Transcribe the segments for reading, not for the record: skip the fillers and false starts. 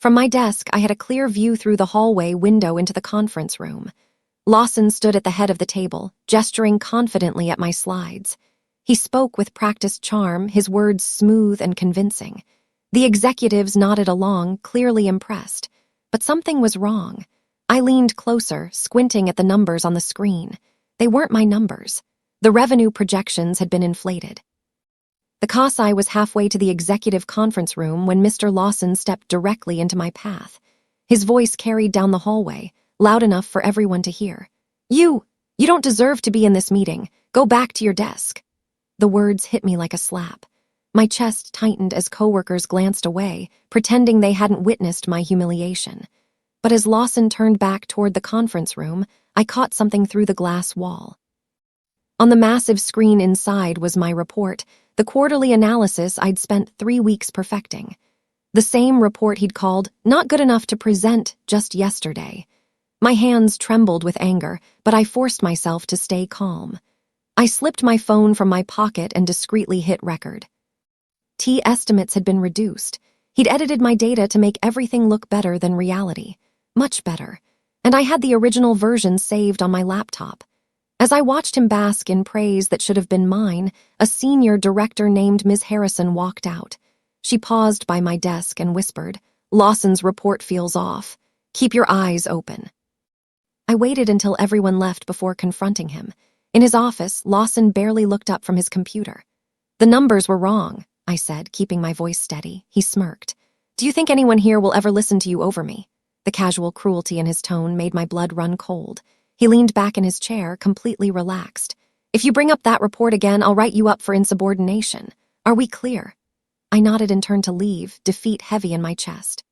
From my desk, I had a clear view through the hallway window into the conference room. Lawson stood at the head of the table, gesturing confidently at my slides. He spoke with practiced charm, his words smooth and convincing. The executives nodded along, clearly impressed. But something was wrong. I leaned closer, squinting at the numbers on the screen. They weren't my numbers. The revenue projections had been inflated. The CASI was halfway to the executive conference room when Mr. Lawson stepped directly into my path. His voice carried down the hallway, loud enough for everyone to hear. You don't deserve to be in this meeting. Go back to your desk." The words hit me like a slap. My chest tightened as coworkers glanced away, pretending they hadn't witnessed my humiliation. But as Lawson turned back toward the conference room, I caught something through the glass wall. On the massive screen inside was my report, the quarterly analysis I'd spent 3 weeks perfecting. The same report he'd called not good enough to present just yesterday. My hands trembled with anger, but I forced myself to stay calm. I slipped my phone from my pocket and discreetly hit record. Estimates had been reduced. He'd edited my data to make everything look better than reality. Much better. And I had the original version saved on my laptop. As I watched him bask in praise that should have been mine, a senior director named Ms. Harrison walked out. She paused by my desk and whispered, "Lawson's report feels off. Keep your eyes open." I waited until everyone left before confronting him. In his office, Lawson barely looked up from his computer. "The numbers were wrong," I said, keeping my voice steady. He smirked. "Do you think anyone here will ever listen to you over me?" The casual cruelty in his tone made my blood run cold. He leaned back in his chair, completely relaxed. "If you bring up that report again, I'll write you up for insubordination. Are we clear?" I nodded and turned to leave, defeat heavy in my chest.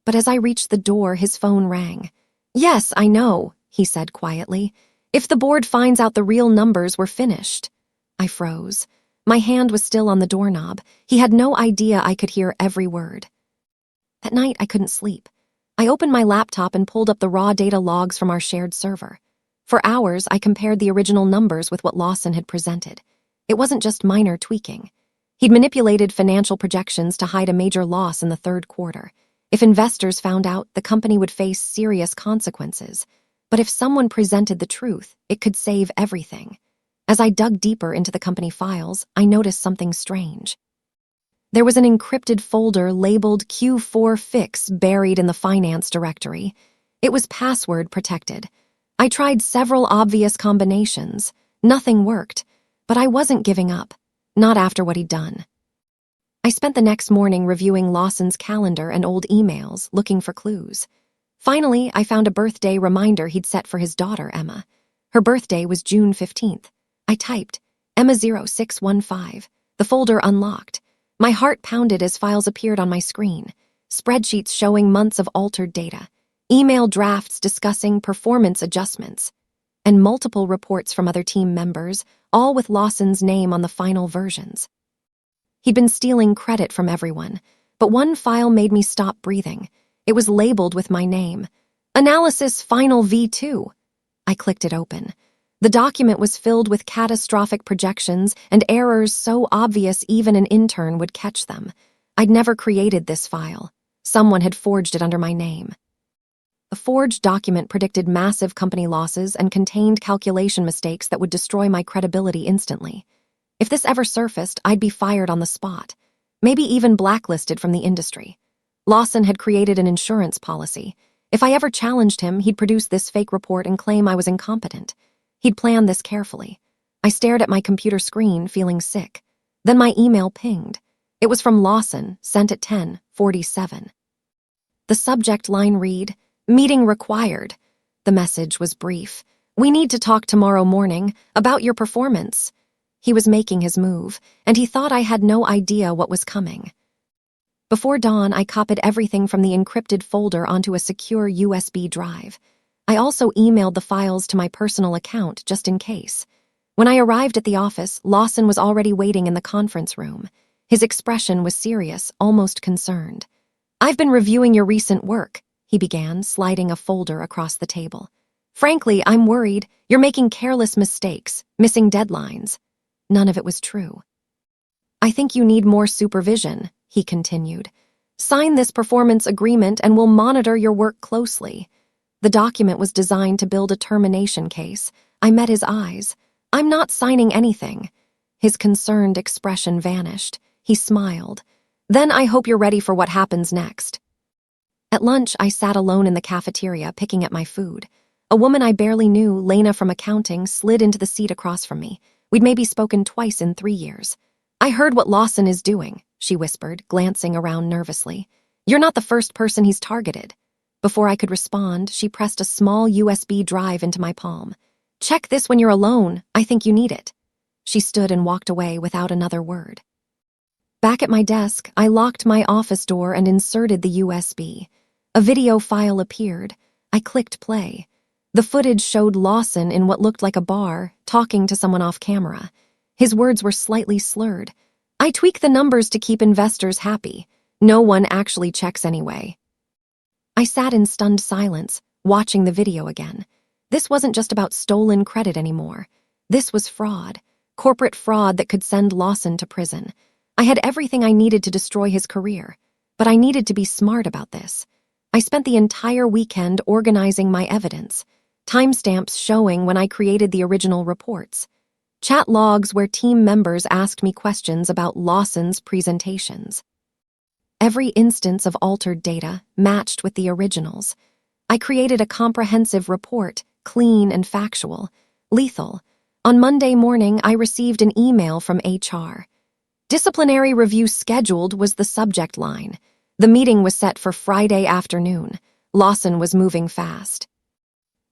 But as I reached the door, his phone rang. "Yes, I know," he said quietly. "If the board finds out the real numbers, we're finished." I froze. My hand was still on the doorknob. He had no idea I could hear every word. At night, I couldn't sleep. I opened my laptop and pulled up the raw data logs from our shared server. For hours, I compared the original numbers with what Lawson had presented. It wasn't just minor tweaking. He'd manipulated financial projections to hide a major loss in the third quarter. If investors found out, the company would face serious consequences. But if someone presented the truth, it could save everything. As I dug deeper into the company files, I noticed something strange. There was an encrypted folder labeled Q4 Fix buried in the finance directory. It was password protected. I tried several obvious combinations. Nothing worked, but I wasn't giving up, not after what he'd done. I spent the next morning reviewing Lawson's calendar and old emails, looking for clues. Finally, I found a birthday reminder he'd set for his daughter, Emma. Her birthday was June 15th. I typed, Emma0615. The folder unlocked. My heart pounded as files appeared on my screen. Spreadsheets showing months of altered data. Email drafts discussing performance adjustments. And multiple reports from other team members, all with Lawson's name on the final versions. He'd been stealing credit from everyone, but one file made me stop breathing. It was labeled with my name. Analysis Final V2. I clicked it open. The document was filled with catastrophic projections and errors so obvious even an intern would catch them. I'd never created this file. Someone had forged it under my name. The forged document predicted massive company losses and contained calculation mistakes that would destroy my credibility instantly. If this ever surfaced, I'd be fired on the spot, maybe even blacklisted from the industry. Lawson had created an insurance policy. If I ever challenged him, he'd produce this fake report and claim I was incompetent. He'd planned this carefully. I stared at my computer screen, feeling sick. Then my email pinged. It was from Lawson, sent at 10:47. The subject line read, "Meeting required." The message was brief. "We need to talk tomorrow morning about your performance." He was making his move, and he thought I had no idea what was coming. Before dawn, I copied everything from the encrypted folder onto a secure USB drive. I also emailed the files to my personal account just in case. When I arrived at the office, Lawson was already waiting in the conference room. His expression was serious, almost concerned. "I've been reviewing your recent work," he began, sliding a folder across the table. "Frankly, I'm worried you're making careless mistakes, missing deadlines." None of it was true. "I think you need more supervision," he continued. Sign this performance agreement and we'll monitor your work closely. The document was designed to build a termination case. I met his eyes. I'm not signing anything. His concerned expression vanished. He smiled. Then I hope you're ready for what happens next. At lunch, I sat alone in the cafeteria picking at my food. A woman I barely knew, Lena from accounting, slid into the seat across from me. We'd maybe spoken twice in 3 years. I heard what Lawson is doing, she whispered, glancing around nervously. You're not the first person he's targeted. Before I could respond, she pressed a small USB drive into my palm. Check this when you're alone. I think you need it. She stood and walked away without another word. Back at my desk, I locked my office door and inserted the USB. A video file appeared. I clicked play. The footage showed Lawson in what looked like a bar, talking to someone off camera. His words were slightly slurred. I tweak the numbers to keep investors happy. No one actually checks anyway. I sat in stunned silence, watching the video again. This wasn't just about stolen credit anymore. This was fraud. Corporate fraud that could send Lawson to prison. I had everything I needed to destroy his career, but I needed to be smart about this. I spent the entire weekend organizing my evidence, timestamps showing when I created the original reports, chat logs where team members asked me questions about Lawson's presentations. Every instance of altered data matched with the originals. I created a comprehensive report, clean and factual, lethal. On Monday morning, I received an email from HR. Disciplinary review scheduled was the subject line. The meeting was set for Friday afternoon. Lawson was moving fast.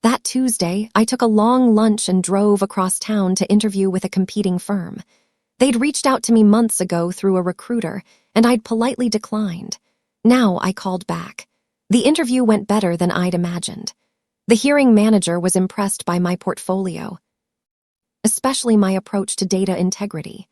That Tuesday, I took a long lunch and drove across town to interview with a competing firm. They'd reached out to me months ago through a recruiter, and I'd politely declined. Now I called back. The interview went better than I'd imagined. The hearing manager was impressed by my portfolio, especially my approach to data integrity.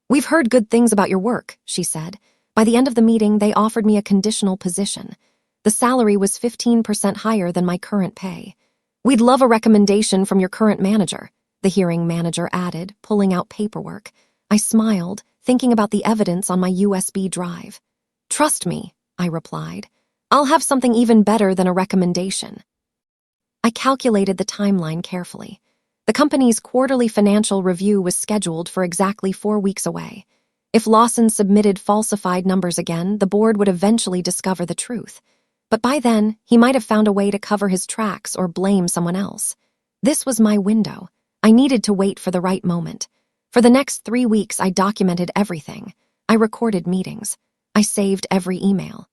We've heard good things about your work, she said. By the end of the meeting, they offered me a conditional position. The salary was 15% higher than my current pay. We'd love a recommendation from your current manager, the hearing manager added, pulling out paperwork. I smiled, thinking about the evidence on my USB drive. Trust me, I replied. I'll have something even better than a recommendation. I calculated the timeline carefully. The company's quarterly financial review was scheduled for exactly 4 weeks away. If Lawson submitted falsified numbers again, the board would eventually discover the truth. But by then, he might have found a way to cover his tracks or blame someone else. This was my window. I needed to wait for the right moment. For the next 3 weeks, I documented everything. I recorded meetings. I saved every email.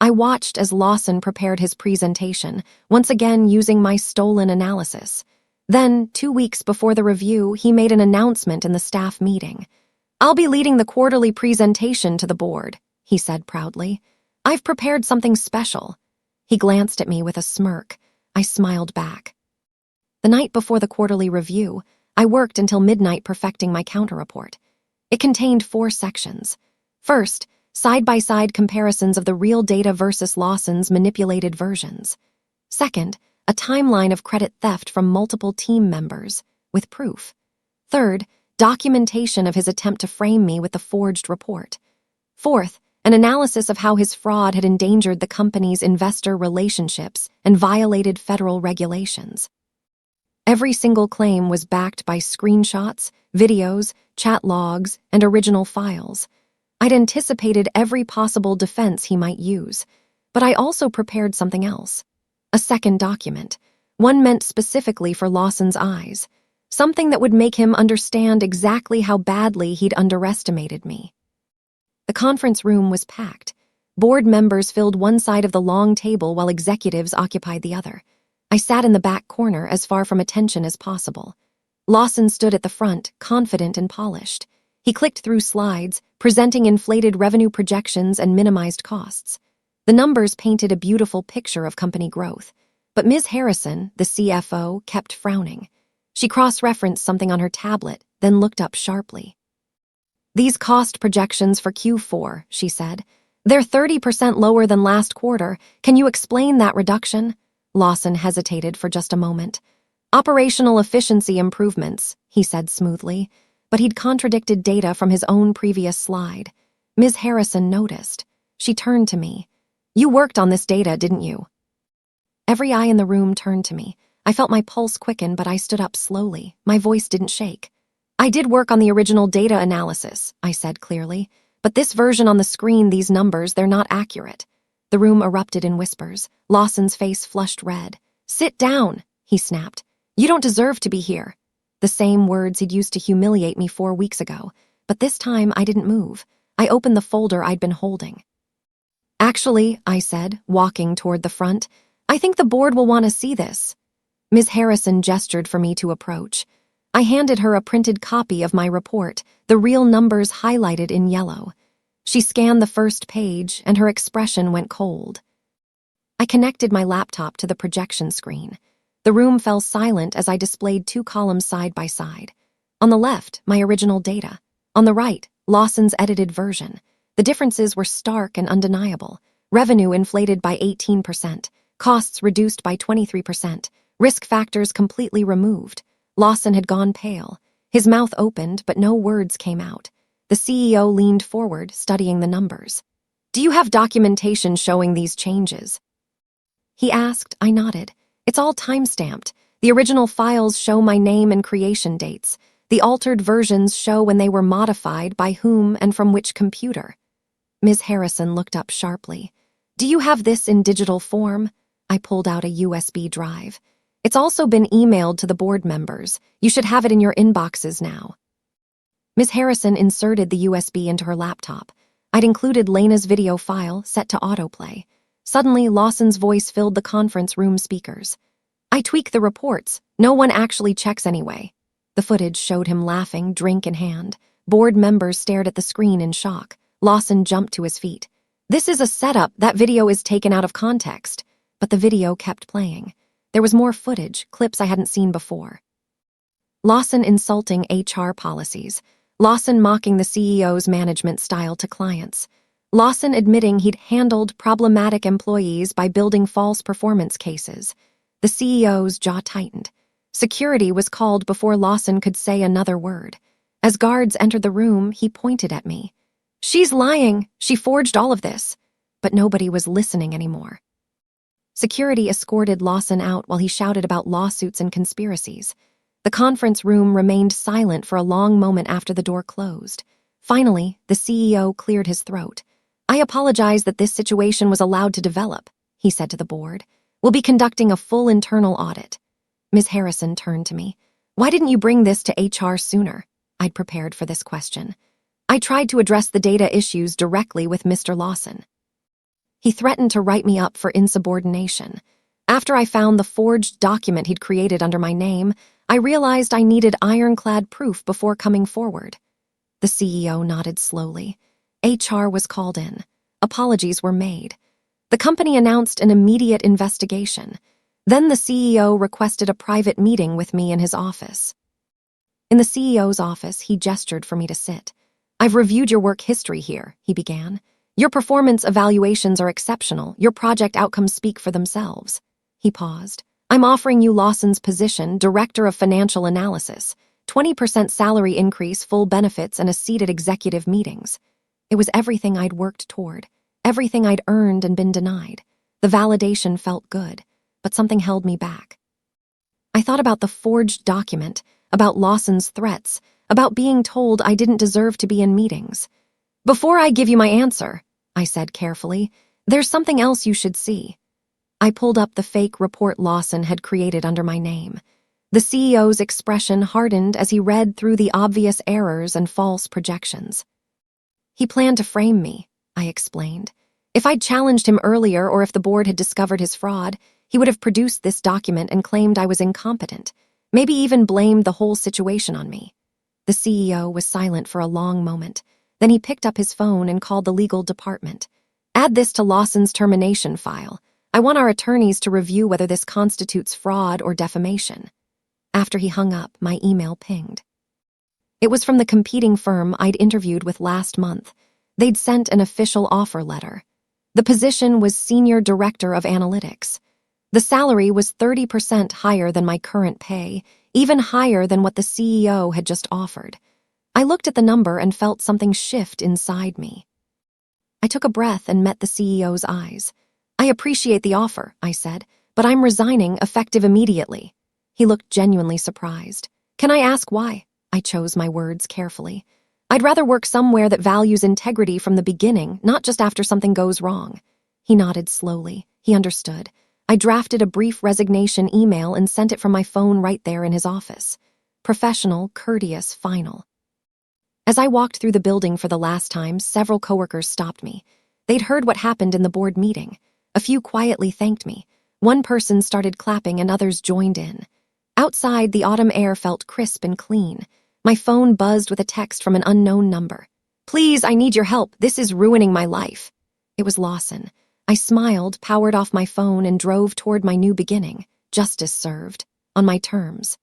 I watched as Lawson prepared his presentation, once again using my stolen analysis. Then, 2 weeks before the review, he made an announcement in the staff meeting. I'll be leading the quarterly presentation to the board, he said proudly. I've prepared something special. He glanced at me with a smirk. I smiled back. The night before the quarterly review, I worked until midnight perfecting my counter-report. It contained 4 sections. First, side-by-side comparisons of the real data versus Lawson's manipulated versions. Second, a timeline of credit theft from multiple team members, with proof. Third, documentation of his attempt to frame me with the forged report. Fourth, an analysis of how his fraud had endangered the company's investor relationships and violated federal regulations. Every single claim was backed by screenshots, videos, chat logs, and original files. I'd anticipated every possible defense he might use, but I also prepared something else. A second document, one meant specifically for Lawson's eyes, something that would make him understand exactly how badly he'd underestimated me. The conference room was packed. Board members filled one side of the long table while executives occupied the other. I sat in the back corner as far from attention as possible. Lawson stood at the front, confident and polished. He clicked through slides, presenting inflated revenue projections and minimized costs. The numbers painted a beautiful picture of company growth, but Ms. Harrison, the CFO, kept frowning. She cross-referenced something on her tablet, then looked up sharply. These cost projections for Q4, she said. They're 30% lower than last quarter. Can you explain that reduction? Lawson hesitated for just a moment. Operational efficiency improvements, he said smoothly, but he'd contradicted data from his own previous slide. Ms. Harrison noticed. She turned to me. You worked on this data, didn't you? Every eye in the room turned to me. I felt my pulse quicken, but I stood up slowly. My voice didn't shake. I did work on the original data analysis, I said clearly. But this version on the screen, these numbers, they're not accurate. The room erupted in whispers. Lawson's face flushed red. Sit down, he snapped. You don't deserve to be here. The same words he'd used to humiliate me 4 weeks ago. But this time I didn't move. I opened the folder I'd been holding. Actually, I said, walking toward the front, I think the board will want to see this. Ms. Harrison gestured for me to approach. I handed her a printed copy of my report, the real numbers highlighted in yellow. She scanned the first page, and her expression went cold. I connected my laptop to the projection screen. The room fell silent as I displayed 2 columns side by side. On the left, my original data. On the right, Lawson's edited version. The differences were stark and undeniable. Revenue inflated by 18%, costs reduced by 23%, risk factors completely removed. Lawson had gone pale. His mouth opened, but no words came out. The CEO leaned forward, studying the numbers. Do you have documentation showing these changes? He asked. I nodded. It's all time-stamped. The original files show my name and creation dates. The altered versions show when they were modified, by whom, and from which computer. Ms. Harrison looked up sharply. Do you have this in digital form? I pulled out a USB drive. It's also been emailed to the board members. You should have it in your inboxes now. Ms. Harrison inserted the USB into her laptop. I'd included Lena's video file, set to autoplay. Suddenly, Lawson's voice filled the conference room speakers. I tweak the reports. No one actually checks anyway. The footage showed him laughing, drink in hand. Board members stared at the screen in shock. Lawson jumped to his feet. This is a setup. That video is taken out of context. But the video kept playing. There was more footage, clips I hadn't seen before. Lawson insulting HR policies. Lawson mocking the CEO's management style to clients. Lawson admitting he'd handled problematic employees by building false performance cases. The CEO's jaw tightened. Security was called before Lawson could say another word. As guards entered the room, he pointed at me. She's lying. She forged all of this. But nobody was listening anymore. Security escorted Lawson out while he shouted about lawsuits and conspiracies. The conference room remained silent for a long moment after the door closed. Finally, the CEO cleared his throat. I apologize that this situation was allowed to develop, he said to the board. We'll be conducting a full internal audit. Ms. Harrison turned to me. Why didn't you bring this to HR sooner? I'd prepared for this question. I tried to address the data issues directly with Mr. Lawson. He threatened to write me up for insubordination. After I found the forged document he'd created under my name, I realized I needed ironclad proof before coming forward. The CEO nodded slowly. HR was called in. Apologies were made. The company announced an immediate investigation. Then the CEO requested a private meeting with me in his office. In the CEO's office, he gestured for me to sit. I've reviewed your work history here, he began. Your performance evaluations are exceptional. Your project outcomes speak for themselves. He paused. I'm offering you Lawson's position, Director of Financial Analysis, 20% salary increase, full benefits, and a seat at executive meetings. It was everything I'd worked toward, everything I'd earned and been denied. The validation felt good, but something held me back. I thought about the forged document, about Lawson's threats, about being told I didn't deserve to be in meetings. Before I give you my answer, I said carefully, there's something else you should see. I pulled up the fake report Lawson had created under my name. The CEO's expression hardened as he read through the obvious errors and false projections. He planned to frame me, I explained. If I'd challenged him earlier or if the board had discovered his fraud, he would have produced this document and claimed I was incompetent, maybe even blamed the whole situation on me. The CEO was silent for a long moment. Then he picked up his phone and called the legal department. Add this to Lawson's termination file. I want our attorneys to review whether this constitutes fraud or defamation. After he hung up, my email pinged. It was from the competing firm I'd interviewed with last month. They'd sent an official offer letter. The position was Senior Director of Analytics. The salary was 30% higher than my current pay, even higher than what the CEO had just offered. I looked at the number and felt something shift inside me. I took a breath and met the CEO's eyes. "I appreciate the offer," I said, "but I'm resigning effective immediately." He looked genuinely surprised. "Can I ask why?" I chose my words carefully. "I'd rather work somewhere that values integrity from the beginning, not just after something goes wrong." He nodded slowly. He understood. I drafted a brief resignation email and sent it from my phone right there in his office. Professional, courteous, final. As I walked through the building for the last time, several coworkers stopped me. They'd heard what happened in the board meeting. A few quietly thanked me. One person started clapping and others joined in. Outside, the autumn air felt crisp and clean. My phone buzzed with a text from an unknown number. "Please, I need your help. This is ruining my life." It was Lawson. I smiled, powered off my phone, and drove toward my new beginning. Justice served. On my terms.